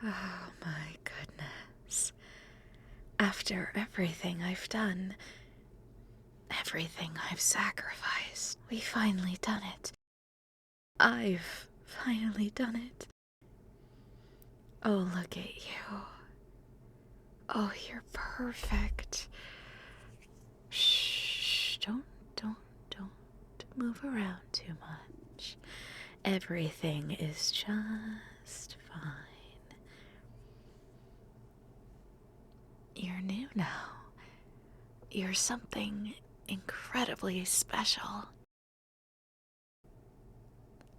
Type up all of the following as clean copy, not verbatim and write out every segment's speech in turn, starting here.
Oh my goodness. After everything I've done, everything I've sacrificed, we finally done it. I've finally done it. Oh, look at you. Oh, you're perfect. Shh, don't move around too much. Everything is just fine. You're new now. You're something incredibly special.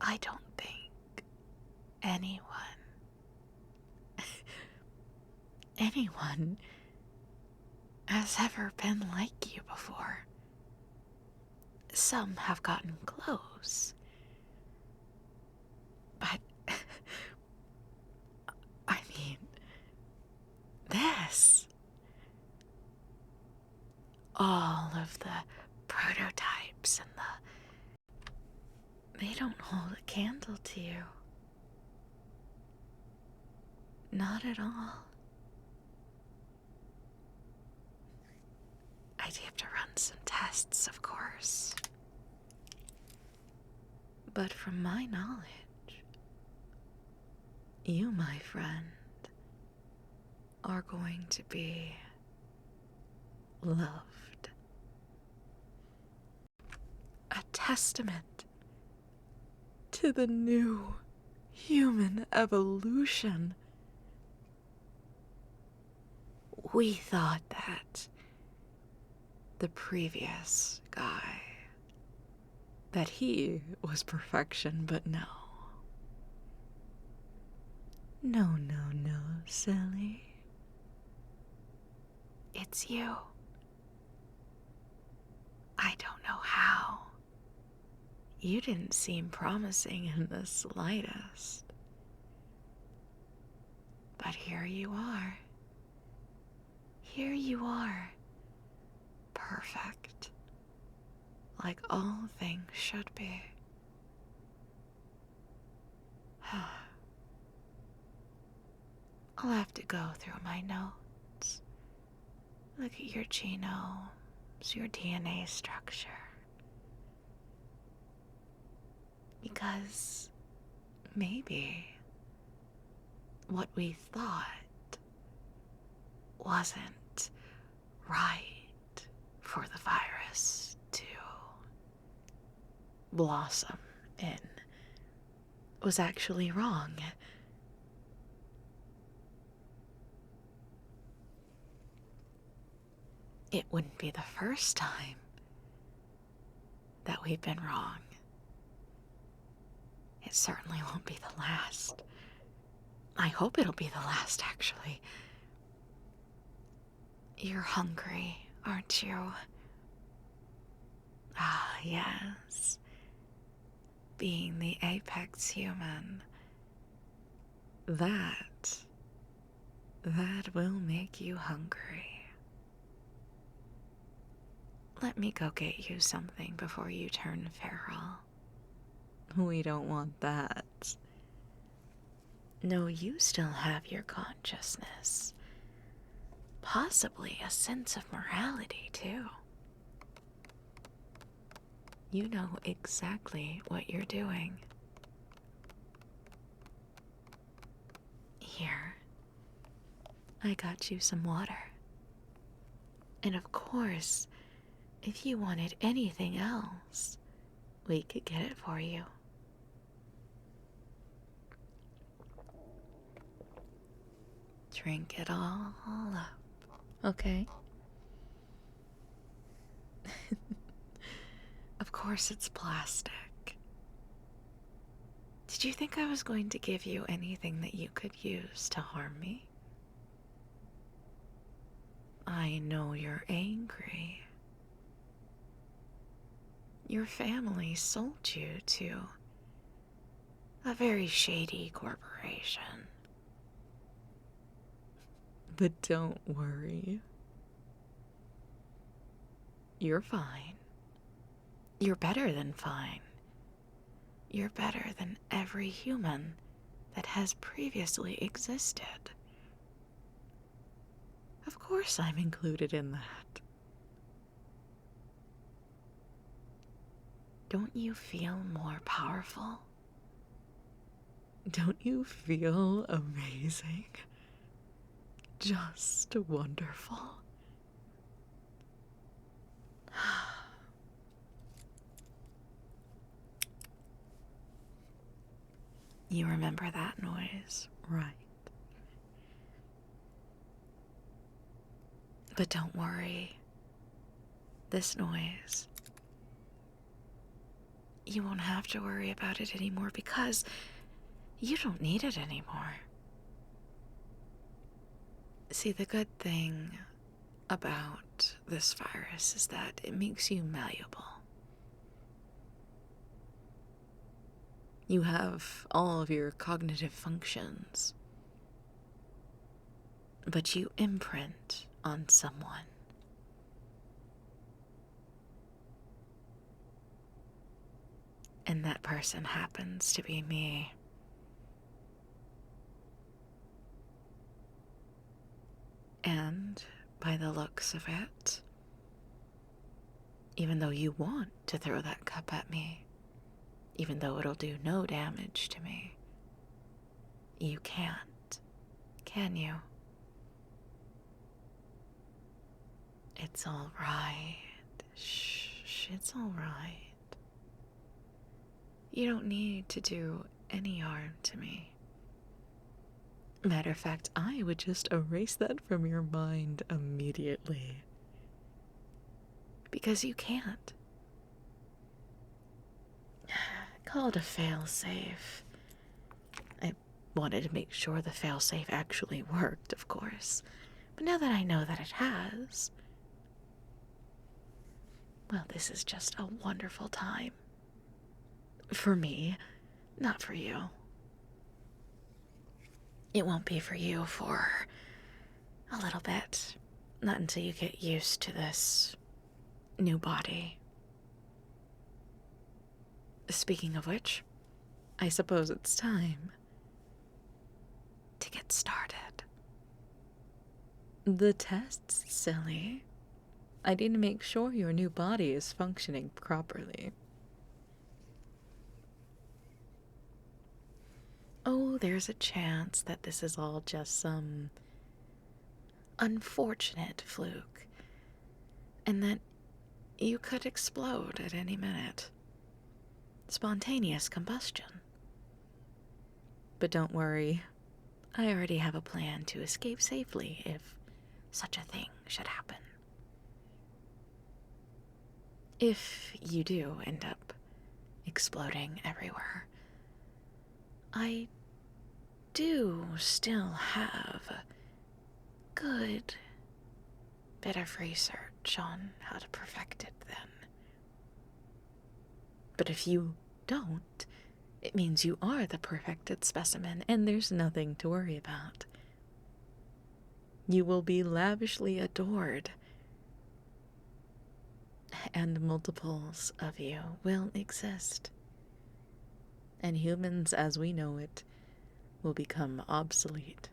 I don't think anyone has ever been like you before. Some have gotten close, but I mean, this. All of the prototypes and they don't hold a candle to you. Not at all. I'd have to run some tests, of course. But from my knowledge, you, my friend, are going to be loved. A testament to the new human evolution. We thought that the previous guy, that he was perfection, but no. No, silly. It's you. I don't know how. You didn't seem promising in the slightest. But here you are. Here you are. Perfect. Like all things should be. I'll have to go through my notes. Look at your genomes, your DNA structure. Because maybe what we thought wasn't right for the virus to blossom in was actually wrong. It wouldn't be the first time that we've been wrong. It certainly won't be the last. I hope it'll be the last, actually. You're hungry, aren't you? Ah, yes. Being the apex human. That will make you hungry. Let me go get you something before you turn feral. We don't want that. No, you still have your consciousness. Possibly a sense of morality, too. You know exactly what you're doing. Here, I got you some water. And of course, if you wanted anything else, we could get it for you. Drink it all up, okay? Of course it's plastic. Did you think I was going to give you anything that you could use to harm me? I know you're angry. Your family sold you to a very shady corporation. But don't worry. You're fine. You're better than fine. You're better than every human that has previously existed. Of course I'm included in that. Don't you feel more powerful? Don't you feel amazing? Just wonderful. You remember that noise, right? But don't worry. This noise, you won't have to worry about it anymore because you don't need it anymore. See, the good thing about this virus is that it makes you malleable. You have all of your cognitive functions, but you imprint on someone. And that person happens to be me. And by the looks of it, even though you want to throw that cup at me, even though it'll do no damage to me, you can't, can you? It's all right. Shh, it's all right. You don't need to do any harm to me. Matter of fact, I would just erase that from your mind immediately. Because you can't. Call it a failsafe. I wanted to make sure the failsafe actually worked, of course. But now that I know that it has, well, this is just a wonderful time. For me, not for you. It won't be for you for a little bit. Not until you get used to this new body. Speaking of which, I suppose it's time to get started. The test's silly. I need to make sure your new body is functioning properly. Oh, there's a chance that this is all just some unfortunate fluke, and that you could explode at any minute. Spontaneous combustion. But don't worry, I already have a plan to escape safely if such a thing should happen. If you do end up exploding everywhere, I do still have a good bit of research on how to perfect it then. But if you don't, it means you are the perfected specimen, and there's nothing to worry about. You will be lavishly adored, and multiples of you will exist. And humans as we know it will become obsolete.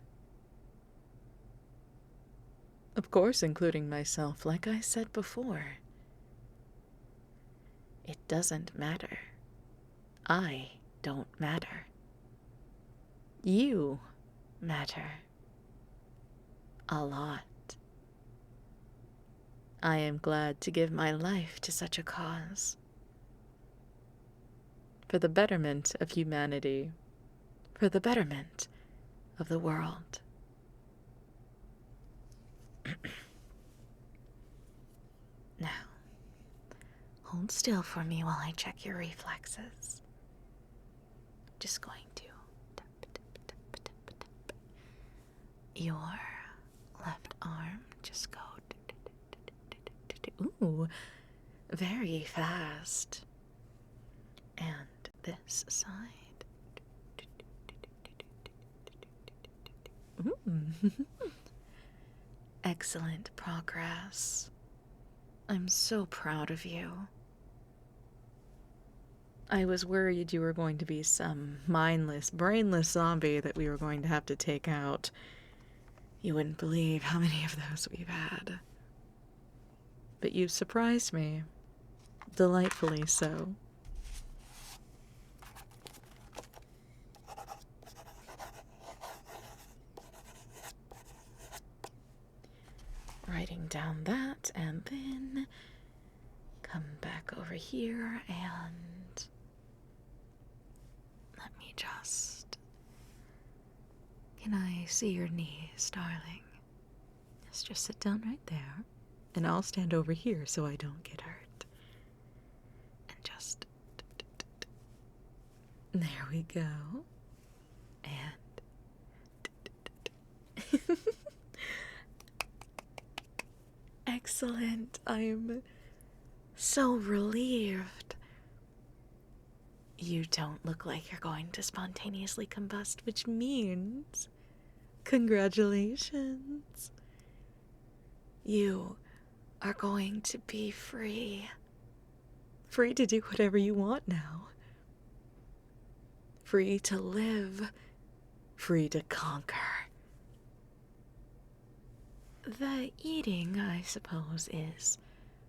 Of course, including myself, like I said before. It doesn't matter. I don't matter. You matter. A lot. I am glad to give my life to such a cause. For the betterment of humanity. For the betterment of the world. Now, hold still for me while I check your reflexes. Just going to tap, tap, tap, tap, tap. Your left arm, just go. Ooh, very fast. And this side. Ooh. Excellent progress. I'm so proud of you. I was worried you were going to be some mindless, brainless zombie that we were going to have to take out. You wouldn't believe how many of those we've had. But you've surprised me. Delightfully so. Writing down that, and then come back over here and let me just... Can I see your knees, darling? Just sit down right there, and I'll stand over here so I don't get hurt. And just... There we go. And... Excellent. I'm so relieved. You don't look like you're going to spontaneously combust, which means congratulations. You are going to be free. Free to do whatever you want now. Free to live. Free to conquer. The eating, I suppose, is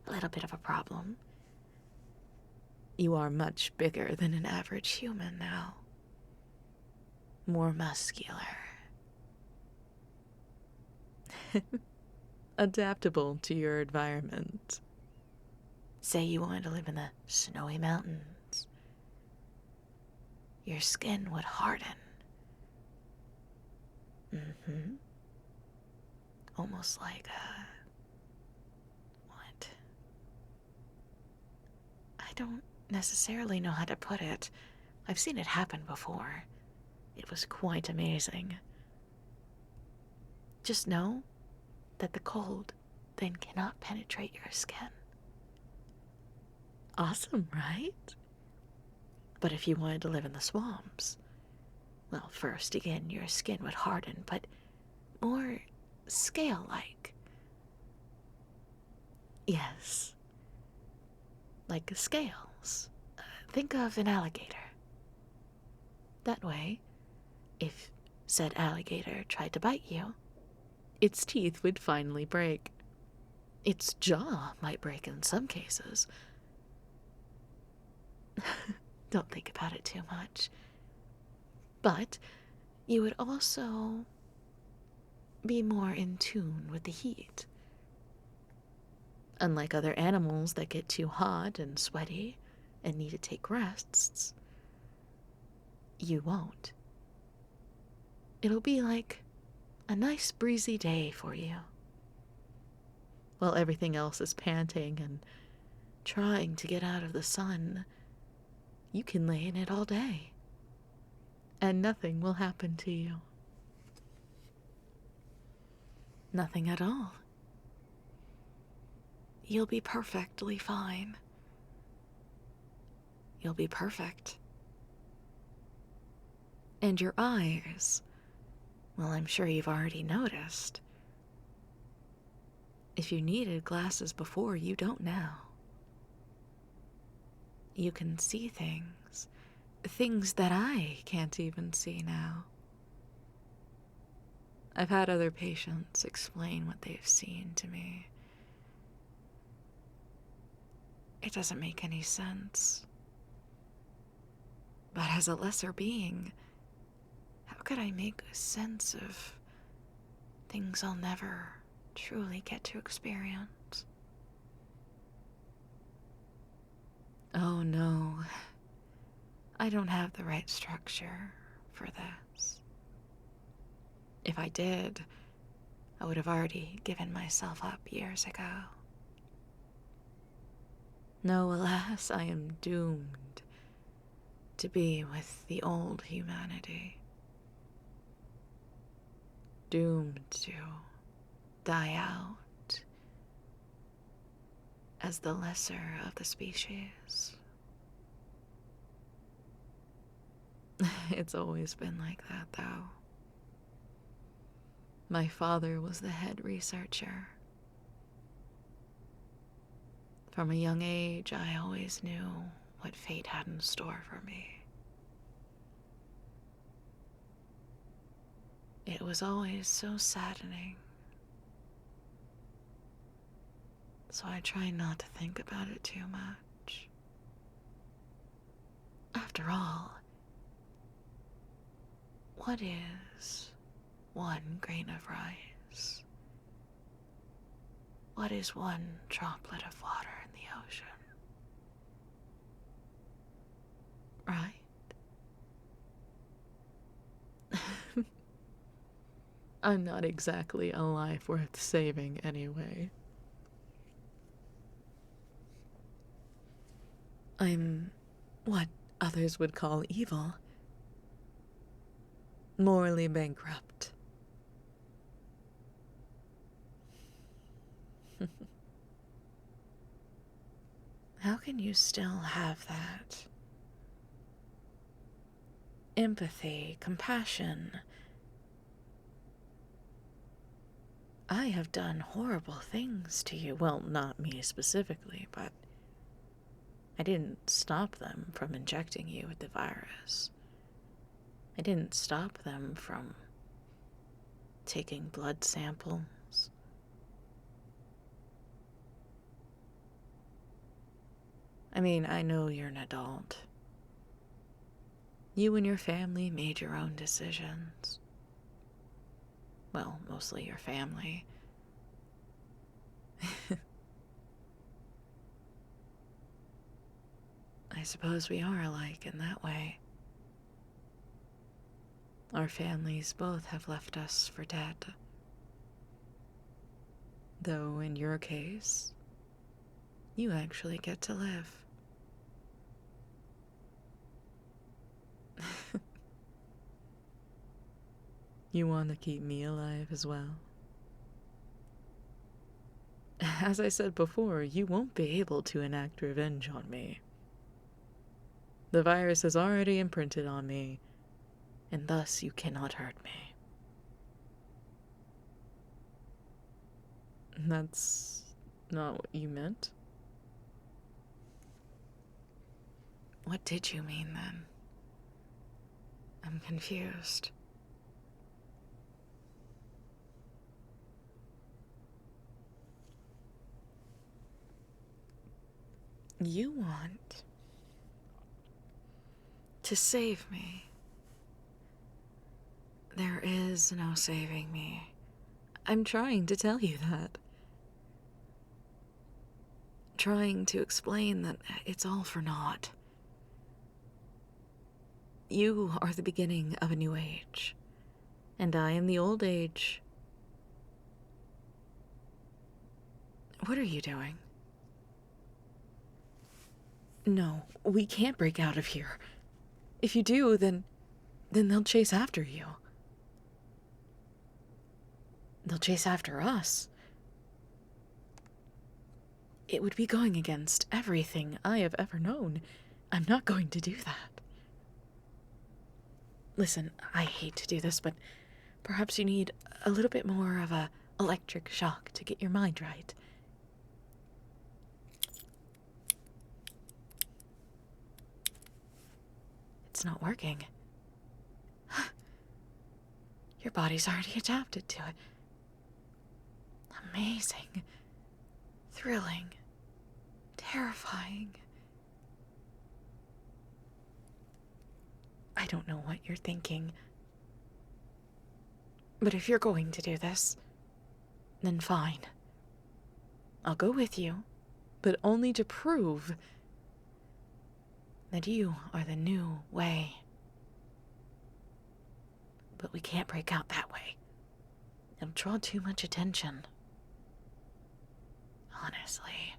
a little bit of a problem. You are much bigger than an average human now. More muscular. Adaptable to your environment. Say you wanted to live in the snowy mountains. Your skin would harden. Almost like a... What? I don't necessarily know how to put it. I've seen it happen before. It was quite amazing. Just know that the cold then cannot penetrate your skin. Awesome, right? But if you wanted to live in the swamps, well, first, again, your skin would harden, but more scale-like. Yes. Like scales. Think of an alligator. That way, if said alligator tried to bite you, its teeth would finally break. Its jaw might break in some cases. Don't think about it too much. But you would also be more in tune with the heat. Unlike other animals that get too hot and sweaty and need to take rests, you won't. It'll be like a nice breezy day for you. While everything else is panting and trying to get out of the sun, you can lay in it all day, and nothing will happen to you. Nothing at all. You'll be perfectly fine. You'll be perfect. And your eyes, well, I'm sure you've already noticed. If you needed glasses before, you don't now. You can see things. Things that I can't even see now. I've had other patients explain what they've seen to me. It doesn't make any sense. But as a lesser being, how could I make sense of things I'll never truly get to experience? Oh no, I don't have the right structure for this. If I did, I would have already given myself up years ago. No, alas, I am doomed to be with the old humanity. Doomed to die out as the lesser of the species. It's always been like that, though. My father was the head researcher. From a young age, I always knew what fate had in store for me. It was always so saddening. So I try not to think about it too much. After all, what is one grain of rice? What is one droplet of water in the ocean? Right? I'm not exactly a life worth saving anyway. I'm what others would call evil. Morally bankrupt. How can you still have that? Empathy, compassion. I have done horrible things to you. Well, not me specifically, but I didn't stop them from injecting you with the virus. I didn't stop them from taking blood samples. I mean, I know you're an adult. You and your family made your own decisions. Well, mostly your family. I suppose we are alike in that way. Our families both have left us for dead. Though in your case, you actually get to live. You want to keep me alive as well? As I said before, you won't be able to enact revenge on me. The virus is already imprinted on me, and thus you cannot hurt me. That's not what you meant? What did you mean then? I'm confused. You want to save me. There is no saving me. I'm trying to tell you that. Trying to explain that it's all for naught. You are the beginning of a new age, and I am the old age. What are you doing? No, we can't break out of here. If you do, then they'll chase after you. They'll chase after us. It would be going against everything I have ever known. I'm not going to do that. Listen, I hate to do this, but perhaps you need a little bit more of a electric shock to get your mind right. It's not working. Your body's already adapted to it. Amazing. Thrilling. Terrifying. I don't know what you're thinking. But if you're going to do this, then fine. I'll go with you, but only to prove that you are the new way. But we can't break out that way. It'll draw too much attention. Honestly.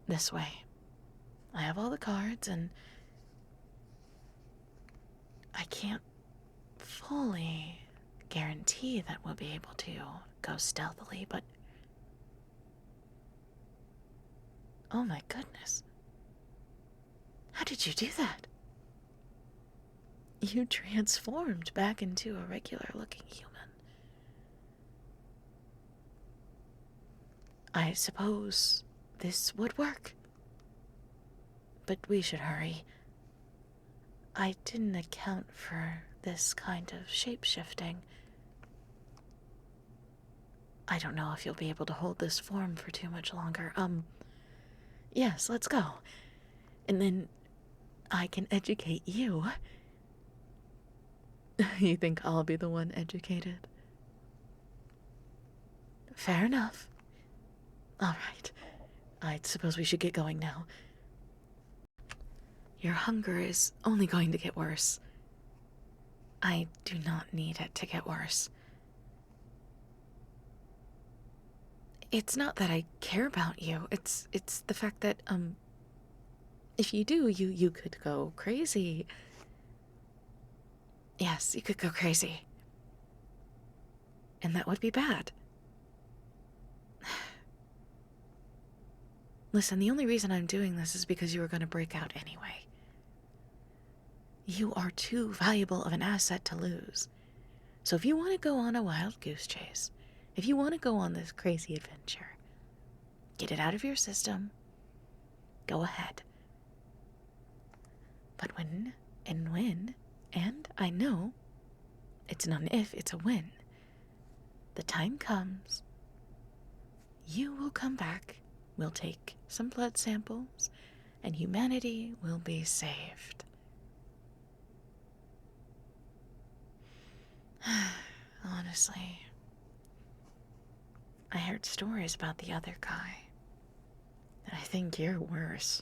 This way. I have all the cards, and I can't fully guarantee that we'll be able to go stealthily, but oh my goodness. How did you do that? You transformed back into a regular looking human. I suppose this would work. But we should hurry. I didn't account for this kind of shape-shifting. I don't know if you'll be able to hold this form for too much longer. Yes, let's go. And then I can educate you. You think I'll be the one educated? Fair enough. All right. I suppose we should get going now. Your hunger is only going to get worse. I do not need it to get worse. It's not that I care about you. It's the fact that, if you do, you could go crazy. Yes, you could go crazy. And that would be bad. Listen, the only reason I'm doing this is because you were going to break out anyway. You are too valuable of an asset to lose. So if you want to go on a wild goose chase, if you want to go on this crazy adventure, get it out of your system, go ahead. But when, and I know it's not an if, it's a when, the time comes, you will come back, we'll take some blood samples, and humanity will be saved. Honestly, I heard stories about the other guy, and I think you're worse.